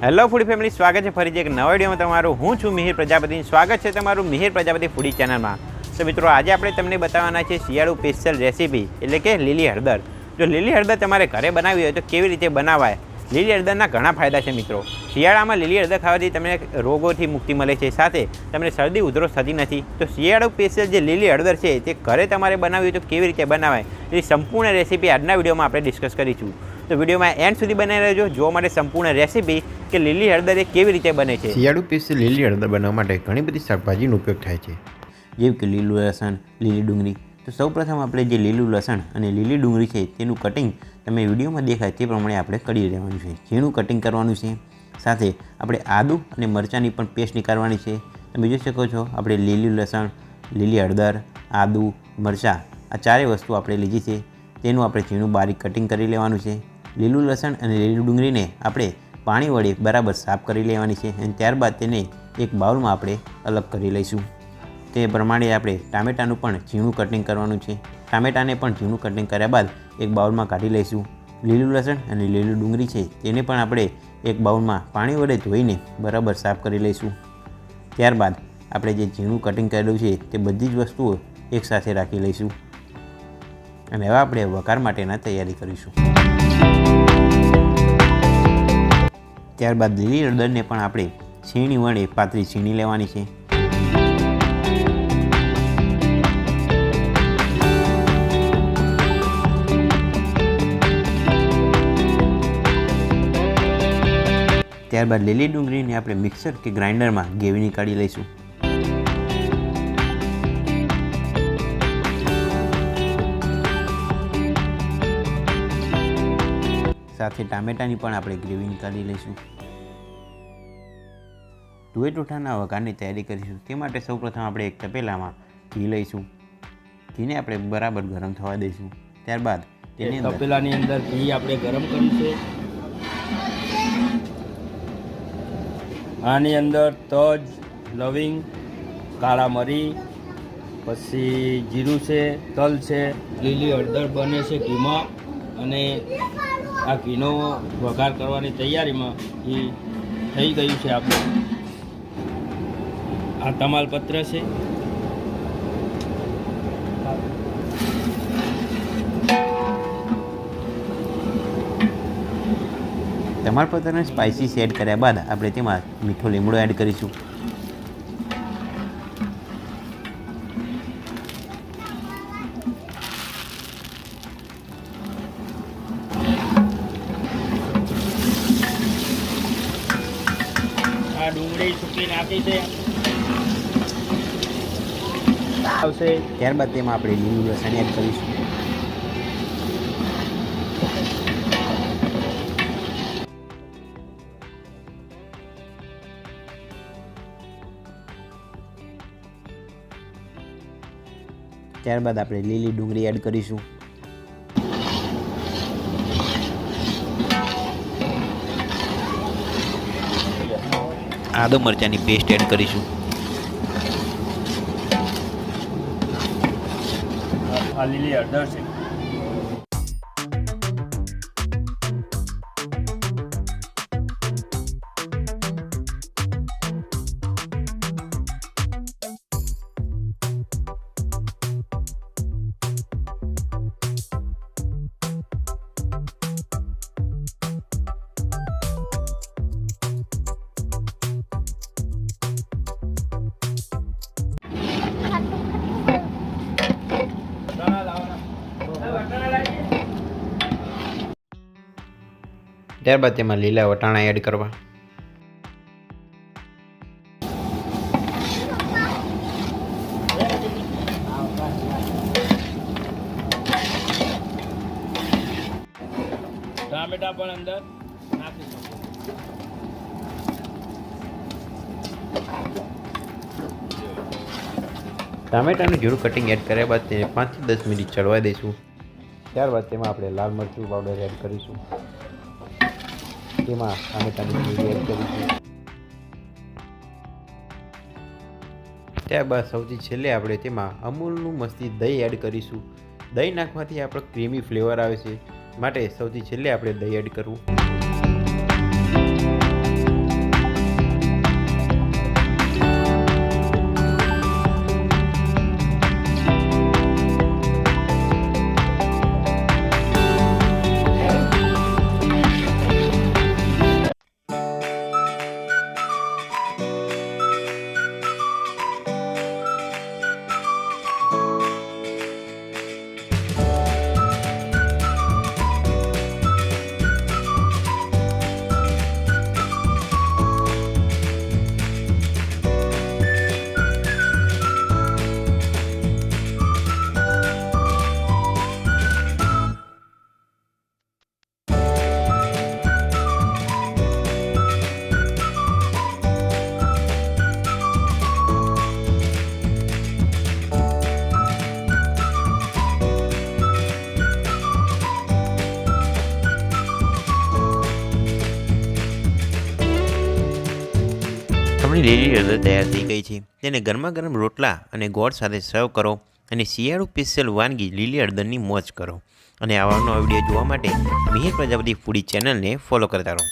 Hello ફૂડી family, સ્વાગત છે ફરીથી એક નવા વિડીયોમાં તમારું। હું છું મિહિર પ્રજાપતિ। સ્વાગત છે તમારું મિહિર પ્રજાપતિ ફૂડી ચેનલમાં। તો મિત્રો, આજે આપણે તમને બતાવવાના છે શિયાળુ સ્પેશિયલ રેસીપી, એટલે કે લીલી હળદર। જો લીલી હળદર તમારે ઘરે બનાવવી હોય તો કેવી રીતે બનાવાય? લીલી હળદરના ઘણા ફાયદા છે મિત્રો। શિયાળામાં લીલી હળદર ખાવાથી તમને રોગોથી મુક્તિ મળે છે, સાથે તમને શરદી ઉધરસ થતી નથી। તો શિયાળુ સ્પેશિયલ જે લીલી હળદર છે તે ઘરે તમારે બનાવવી હોય તો કેવી રીતે બનાવાય એ સંપૂર્ણ રેસીપી આજના વિડીયોમાં આપણે ડિસ્કસ કરીશું। તો વિડીયોમાં એન્ડ સુધી બનાવી રહેજો જોવા માટે સંપૂર્ણ રેસીપી કે લીલી હળદર એ કેવી રીતે બને છે। શિયાળુ સ્પેશિયલ લીલી હળદર બનાવવા માટે ઘણી બધી શાકભાજીનો ઉપયોગ થાય છે, જેમ કે લીલું લસણ, લીલી ડુંગળી। તો સૌપ્રથમ આપણે જે લીલું લસણ અને લીલી ડુંગળી છે તેનું કટિંગ તમે વિડીયોમાં દેખાય તે પ્રમાણે આપણે કરી લેવાનું છે। ઝીણું કટિંગ કરવાનું છે, સાથે આપણે આદું અને મરચાંની પણ પેસ્ટ નીકાળવાની છે। તમે જોઈ શકો છો આપણે લીલું લસણ, લીલી હળદર, આદું, મરચાં આ ચારેય વસ્તુ આપણે લીધી છે, તેનું આપણે ઝીણું બારીક કટિંગ કરી લેવાનું છે। લીલું લસણ અને લીલી ડુંગળીને આપણે પાણી વડે બરાબર સાફ કરી લેવાની છે અને ત્યારબાદ તેને એક બાઉલમાં આપણે અલગ કરી લઈશું। તે પ્રમાણે આપણે ટામેટાનું પણ ઝીણું કટિંગ કરવાનું છે। ટામેટાને પણ ઝીણું કટિંગ કર્યા બાદ એક બાઉલમાં કાઢી લઈશું। લીલું લસણ અને લીલું ડુંગળી છે તેને પણ આપણે એક બાઉલમાં પાણી વડે ધોઈને બરાબર સાફ કરી લઈશું। ત્યારબાદ આપણે જે ઝીણું કટિંગ કરેલું છે તે બધી જ વસ્તુઓ એકસાથે રાખી લઈશું અને હવે આપણે વઘાર માટેના તૈયારી કરીશું। ત્યારબાદ લીલી હળદરને પણ આપણે છીણી વડે પાતળી છીણી લેવાની છે। ત્યારબાદ લીલી ડુંગળીને આપણે મિક્સર કે ગ્રાઇન્ડરમાં ગેવીને કાઢી લઈશું। સાથે ટામેટાની પણ આપણે ગ્રેવી કાઢી લઈશું। તુવેર ટોઠાના વઘારની તૈયારી કરીશું। તે માટે સૌપ્રથમ આપણે એક તપેલામાં ઘી લઈશું। ઘીને આપણે બરાબર ગરમ થવા દઈશું। ત્યારબાદ તેને તપેલાની અંદર ઘી આપણે ગરમ કર્યું છે। આની અંદર તજ, લવિંગ, કાળા મરી, પછી જીરું છે, તલ છે, લીલી હળદર બને છે ઘીમાં, અને આ ઘીનો વઘાર કરવાની તૈયારીમાં ઘી થઈ ગયું છે। આપણે આ તમાલપત્ર છે, તમાલપત્ર અને સ્પાઇસીસ એડ કર્યા બાદ આપણે તેમાં મીઠો લીમડો એડ કરીશું। આ ડુંગળી સૂકી નાખી છે આવશે। ત્યારબાદ તેમાં આપણે લીલું લસણ એડ કરીશું। ત્યારબાદ આપણે લીલી ડુંગળી એડ કરીશું। આદુ મરચાંની પેસ્ટ એડ કરીશું। આ લીલી હળદર છે। ત્યારબાદ તેમાં લીલા વટાણા એડ કરવા। ટામેટા પણ અંદર નાખીશું। ટામેટાનું ઝીણું કટિંગ એડ કર્યા બાદ તેને 5 થી 10 મિનિટ ચડવા દઈશું। ત્યારબાદ તેમાં આપણે લાલ મરચું પાવડર એડ કરીશું। તેમાં ટામેટાની ગ્રેવી એડ કરીશું। ત્યારબાદ સૌથી છેલ્લે આપણે તેમાં અમૂલનું મસ્તી દહીં એડ કરીશું। દહીં નાખવાથી આપણો ક્રીમી ફ્લેવર આવે છે, માટે સૌથી છેલ્લે આપણે દહીં એડ કરવું। આપણી લીલી હળદર તૈયાર થઈ ગઈ છે. તેને ગરમા ગરમ રોટલા અને ગોળ સાથે સર્વ કરો અને શિયાળુ સ્પેશિયલ વાનગી લીલી હળદરની મોજ કરો. અને આવા નવા વિડીયો જોવા માટે મિહિર પ્રજાપતિ ફૂડી ચેનલને ફોલો કરતા રહો.